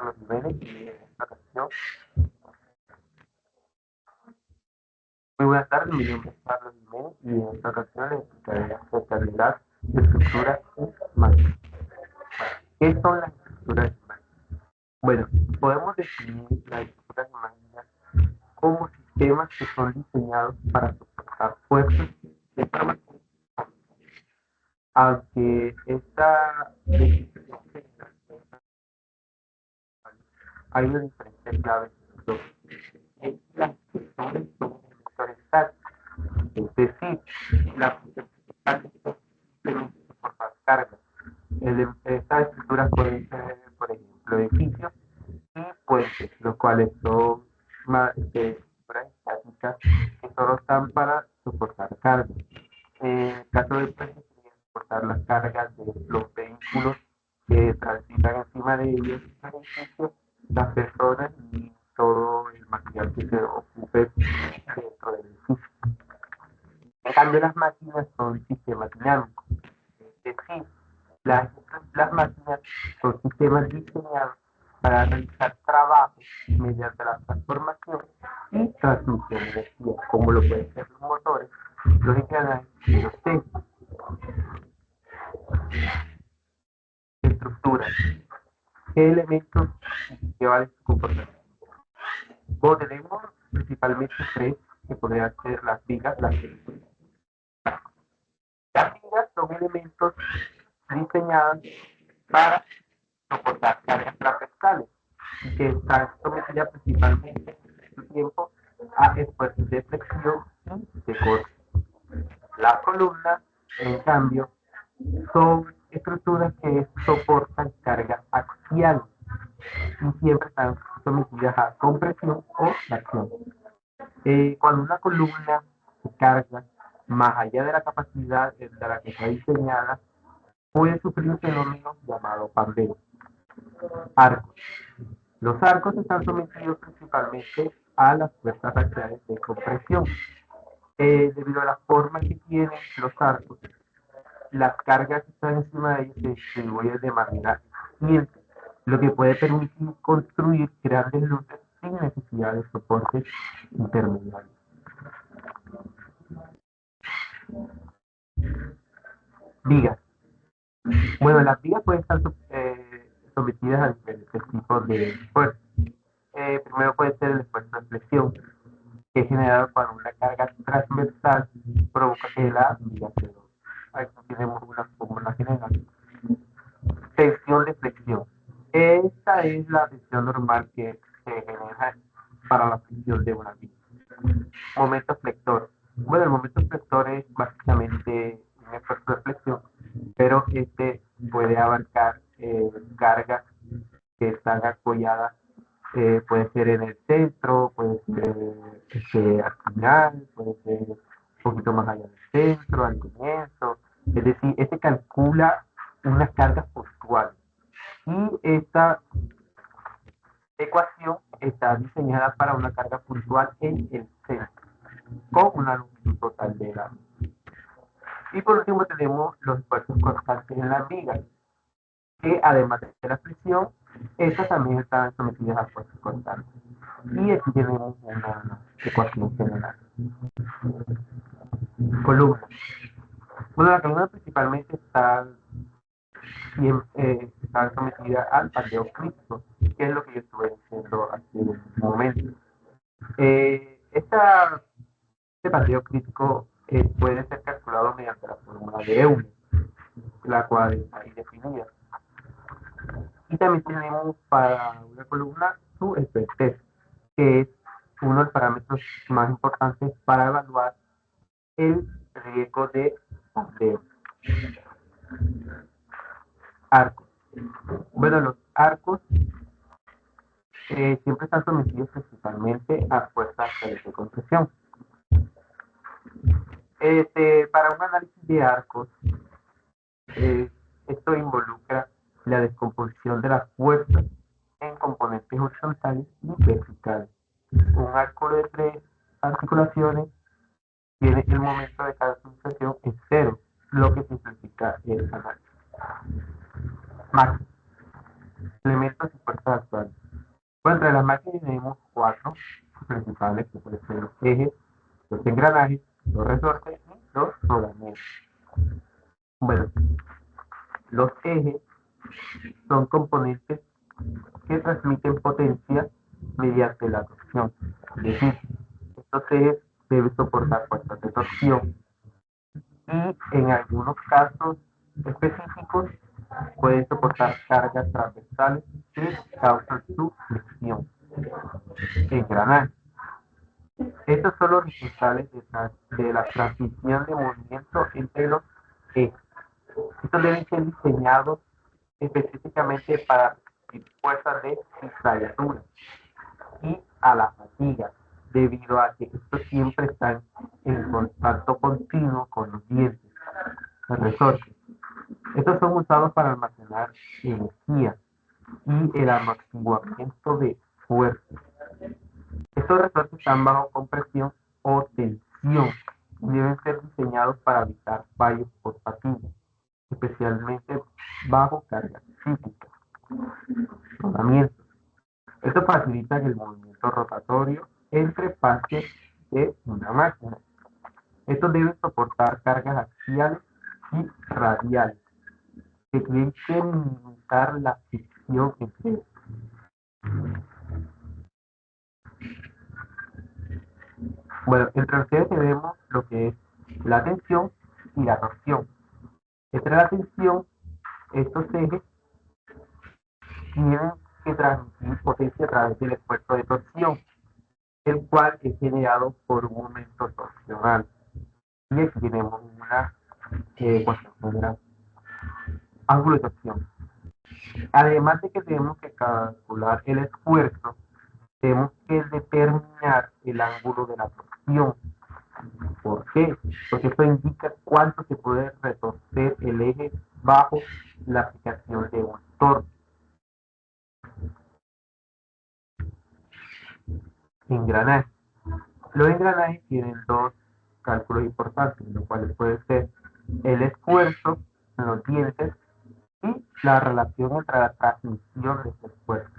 Carlos Jiménez y en esta ocasión, muy buenas tardes, mi nombre es Carlos Jiménez y en esta ocasión les explicaré acerca de las estructuras máquinas. ¿Qué son las estructuras máquinas? Bueno, podemos definir las estructuras máquinas como sistemas que son diseñados para soportar fuerzas de trabajo. Aunque esta definición hay una diferencia clave entre los dos. Las estructuras son elementos estáticos, es decir, la función principal es soportar cargas. Estas estructuras pueden ser, por ejemplo, edificios y puentes, los cuales son estructuras estáticas que solo están para soportar cargas. En el caso de puentes, sería soportar las cargas de los vehículos que transitan encima de ellos, los edificios, las personas y todo el material que se ocupe dentro del edificio. En cambio, las máquinas son sistemas dinámicos, es decir, las máquinas son sistemas diseñados para realizar trabajos mediante la transformación y transmisión de energía, como lo pueden ser los motores, los engranajes y los centros. Estructuras. ¿Qué elementos llevan su comportamiento? Bueno, tenemos principalmente tres, que podrían ser las vigas, las estructuras. Las vigas son elementos diseñados para soportar cargas transversales y que están sometidas principalmente en su tiempo a esfuerzos de flexión y de corte. Las columnas, en cambio, son estructuras que soportan cargas axiales y siempre están sometidas a compresión o tracción. Cuando una columna se carga más allá de la capacidad de la que está diseñada, puede sufrir un fenómeno llamado pandeo. Arcos. Los arcos están sometidos principalmente a las fuerzas axiales de compresión. Debido a la forma que tienen los arcos, las cargas que están encima de ellos se distribuyen de manera eficiente, lo que puede permitir construir grandes luces sin necesidad de soportes intermediarios. Vigas. Bueno, las vigas pueden estar sometidas a diferentes tipos de esfuerzos. Primero puede ser el esfuerzo de flexión, que es generado cuando una carga transversal provoca que la viga se dobla. Aquí tenemos una fórmula general. Tensión de flexión. Esta es la tensión normal que se genera para la flexión de una viga. Momento flector. Bueno, el momento flector es básicamente un esfuerzo de flexión, pero este puede abarcar cargas que están apoyadas, puede ser en el centro, puede ser al final, puede ser un poquito más allá del centro, al comienzo. Es decir, este calcula unas cargas puntuales. Y esta ecuación está diseñada para una carga puntual en el centro, con una longitud total de la. Y por último tenemos los esfuerzos constantes en las vigas, que además de la fricción, estas también están sometidas a fuerzas constantes. Y aquí tenemos una ecuación general. Columna. Bueno, la columna principalmente está sometida al pandeo crítico, que es lo que yo estuve diciendo hace un momento. Este pandeo crítico puede ser calculado mediante la fórmula de Euler, la cual está ahí definida. Y también tenemos para una columna su espesor, que es uno de los parámetros más importantes para evaluar el riesgo de pandeo. Arcos. Bueno, los arcos siempre están sometidos principalmente a fuerzas de compresión. Para un análisis de arcos, esto involucra la descomposición de las fuerzas en componentes horizontales y verticales. Un arco de 3 articulaciones tiene el momento de cada articulación en 0, lo que simplifica el análisis. Máquinas. Elementos y fuerzas actuales. ejes, los engranajes, los resortes y los rodamientos. Bueno, los ejes son componentes que transmiten potencia mediante la torsión. Es decir, estos ejes deben soportar fuerzas de torsión y en algunos casos específicos pueden soportar cargas transversales que causan su flexión. Engranaje. Estos son los responsables de la transmisión de movimiento entre los ejes. Estos deben ser diseñados específicamente para resistir fuerzas de cizalladura y a la fatiga, debido a que estos siempre están en contacto continuo con los dientes, los resortes. Estos son usados para almacenar energía y el amortiguamiento de fuerza. Estos resortes están bajo compresión o tensión y deben ser diseñados para evitar fallos por fatiga, especialmente bajo cargas físicas. Rodamientos. Esto facilita el movimiento rotatorio entre partes de una máquina. Estos deben soportar cargas axiales y radiales, que tienen que minimizar la fricción entre ellos. Bueno, entre ustedes tenemos lo que es la tensión y la torsión. Entre la tensión, estos ejes tienen que transmitir potencia a través del esfuerzo de torsión, el cual es generado por un momento torsional. Y aquí tenemos una ángulo de torsión. Además de que tenemos que calcular el esfuerzo, tenemos que determinar el ángulo de la torsión. ¿Por qué? Porque esto indica cuánto se puede retorcer el eje bajo la aplicación de un torque. Engranaje. Los engranajes tienen dos cálculos importantes, los cuales puede ser el esfuerzo en los dientes y la relación entre la transmisión de ese esfuerzo.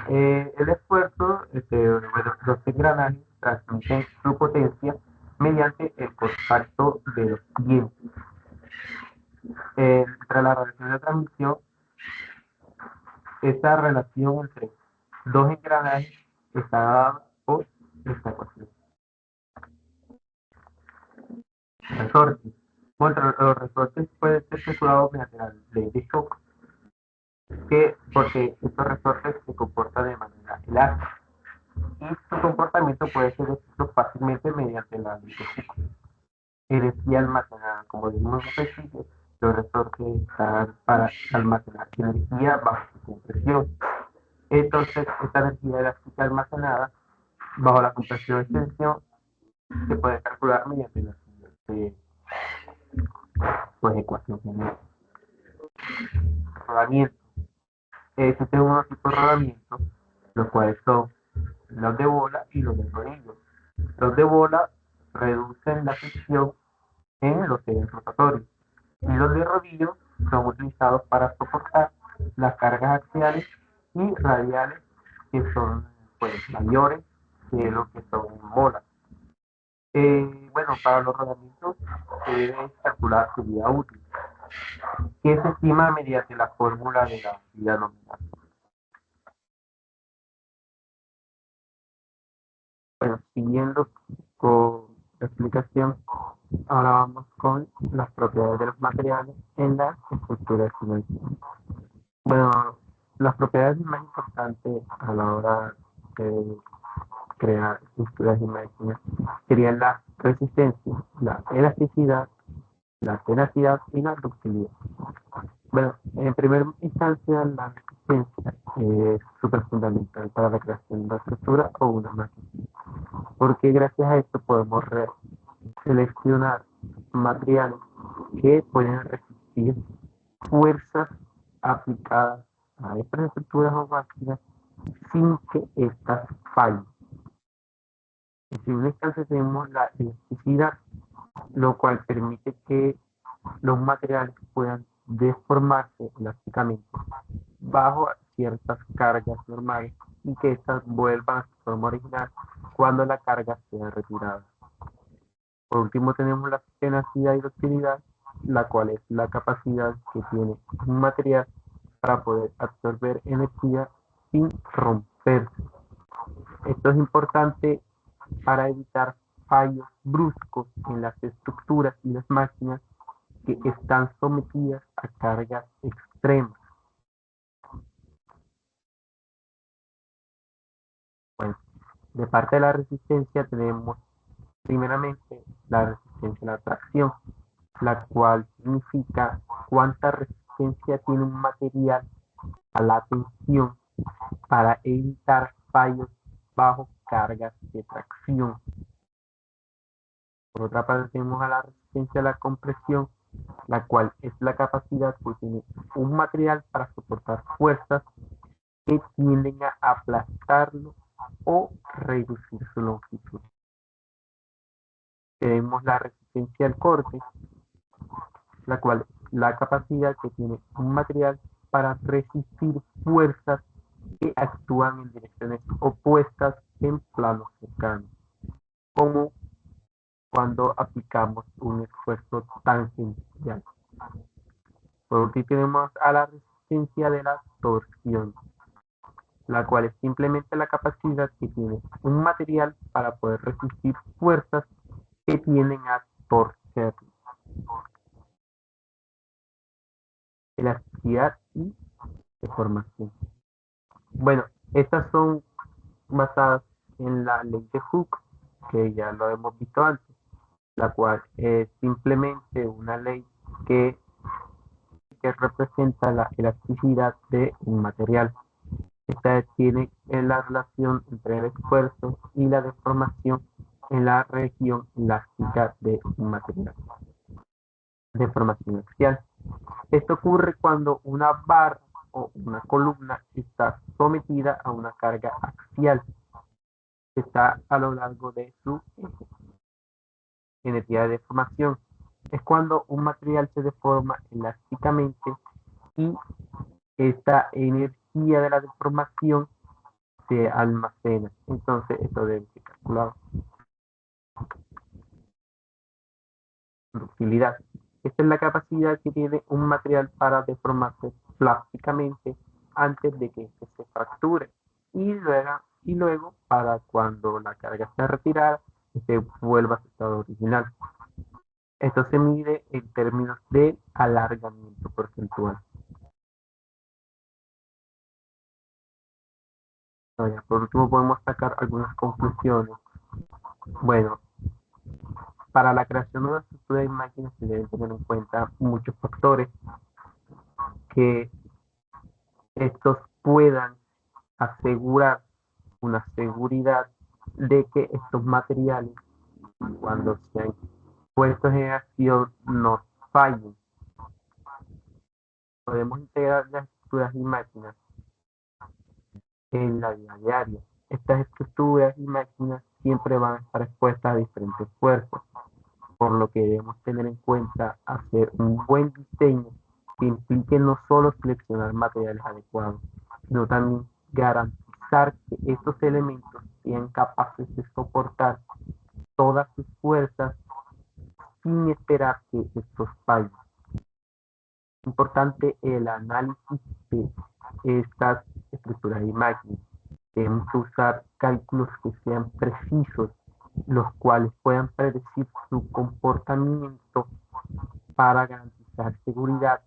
El esfuerzo, los engranajes transmiten su potencia mediante el contacto de los dientes. Entre la relación de transmisión, esta relación entre dos engranajes está dada por esta ecuación. Resortes. Contra los resortes pueden ser calculados mediante la ley de Shock, porque estos resortes se comportan de manera elástica y su comportamiento puede ser descrito fácilmente mediante la ley de Shock. Energía almacenada, como dijimos al principio, los resortes están para almacenar energía bajo su compresión. Entonces, esta energía elástica almacenada bajo la compresión y tensión se puede calcular mediante la siguiente ecuación general. Rodamiento. Existen unos tipos de rodamientos, los cuales son los de bola y los de rodillo. Los de bola reducen la fricción en los ejes rotatorios y los de rodillo son utilizados para soportar las cargas axiales y radiales que son mayores que lo que son bolas. Bueno, para los rodamientos se debe calcular su vida útil, que se estima mediante la fórmula de la vida nominal. Bueno, siguiendo con la explicación, ahora vamos con las propiedades de los materiales en la estructura cinética. Bueno, las propiedades más importantes a la hora de crear estructuras de máquinas serían la resistencia, la elasticidad, la tenacidad y la ductilidad. Bueno, en primera instancia, la resistencia es súper fundamental para la creación de una estructura o una máquina, porque gracias a esto podemos seleccionar materiales que pueden resistir fuerzas aplicadas a estas estructuras o máquinas sin que éstas fallen. En segunda instancia tenemos la elasticidad, lo cual permite que los materiales puedan deformarse elásticamente bajo ciertas cargas normales y que éstas vuelvan a su forma original cuando la carga sea retirada. Por último tenemos la tenacidad y ductilidad, la cual es la capacidad que tiene un material para poder absorber energía sin romperse. Esto es importante para evitar fallos bruscos en las estructuras y las máquinas que están sometidas a cargas extremas. Bueno, de parte de la resistencia tenemos primeramente la resistencia a la tracción, la cual significa cuánta resistencia tiene un material a la tensión para evitar fallos bajo cargas de tracción. Por otra parte tenemos a la resistencia a la compresión, la cual es la capacidad que tiene un material para soportar fuerzas que tienden a aplastarlo o reducir su longitud. Tenemos la resistencia al corte, la cual es la capacidad que tiene un material para resistir fuerzas que actúan en direcciones opuestas en planos cercanos, como cuando aplicamos un esfuerzo tangencial. Por último tenemos a la resistencia de la torsión, la cual es simplemente la capacidad que tiene un material para poder resistir fuerzas que tienden a torcerlo. Elasticidad y deformación. Bueno, estas son basadas en la ley de Hooke, que ya lo hemos visto antes, la cual es simplemente una ley que, que representa la elasticidad de un material. Esta tiene la relación entre el esfuerzo y la deformación en la región elástica de un material. Deformación axial. Esto ocurre cuando una barra o una columna está sometida a una carga axial que está a lo largo de su eje. Energía de deformación es cuando un material se deforma elásticamente y esta energía de la deformación se almacena. Entonces, esto debe ser calculado. Ductilidad. Esta es la capacidad que tiene un material para deformarse plásticamente antes de que este se fracture y luego para cuando la carga sea retirada, este vuelva a su estado original. Esto se mide en términos de alargamiento porcentual. Por último, podemos sacar algunas conclusiones. Bueno, para la creación de una estructura de máquinas se deben tener en cuenta muchos factores que estos puedan asegurar una seguridad de que estos materiales, cuando sean puestos en acción, no fallen. Podemos integrar las estructuras y máquinas en la vida diaria. Estas estructuras y máquinas siempre van a estar expuestas a diferentes fuerzas, por lo que debemos tener en cuenta hacer un buen diseño que implique no solo seleccionar materiales adecuados, sino también garantizar que estos elementos sean capaces de soportar todas sus fuerzas sin esperar que estos fallen. Es importante el análisis de estas estructuras y máquinas. Debemos usar cálculos que sean precisos, los cuales puedan predecir su comportamiento para garantizar seguridad,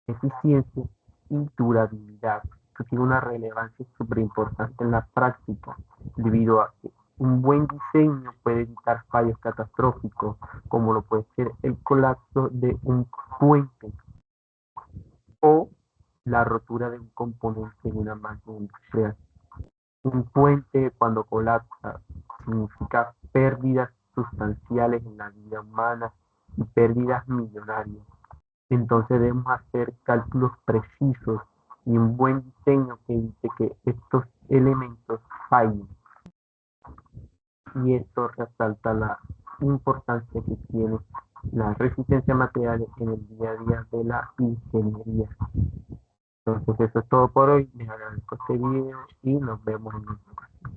eficiencia y durabilidad. Esto tiene una relevancia súper importante en la práctica, debido a que un buen diseño puede evitar fallos catastróficos, como lo puede ser el colapso de un puente o la rotura de un componente en una máquina industrial. Un puente, cuando colapsa, significa pérdidas sustanciales en la vida humana y pérdidas millonarias. Entonces debemos hacer cálculos precisos y un buen diseño que evite que estos elementos fallen. Y esto resalta la importancia que tiene la resistencia a materiales en el día a día de la ingeniería. Entonces eso es todo por hoy. Les agradezco este video y nos vemos en otra ocasión.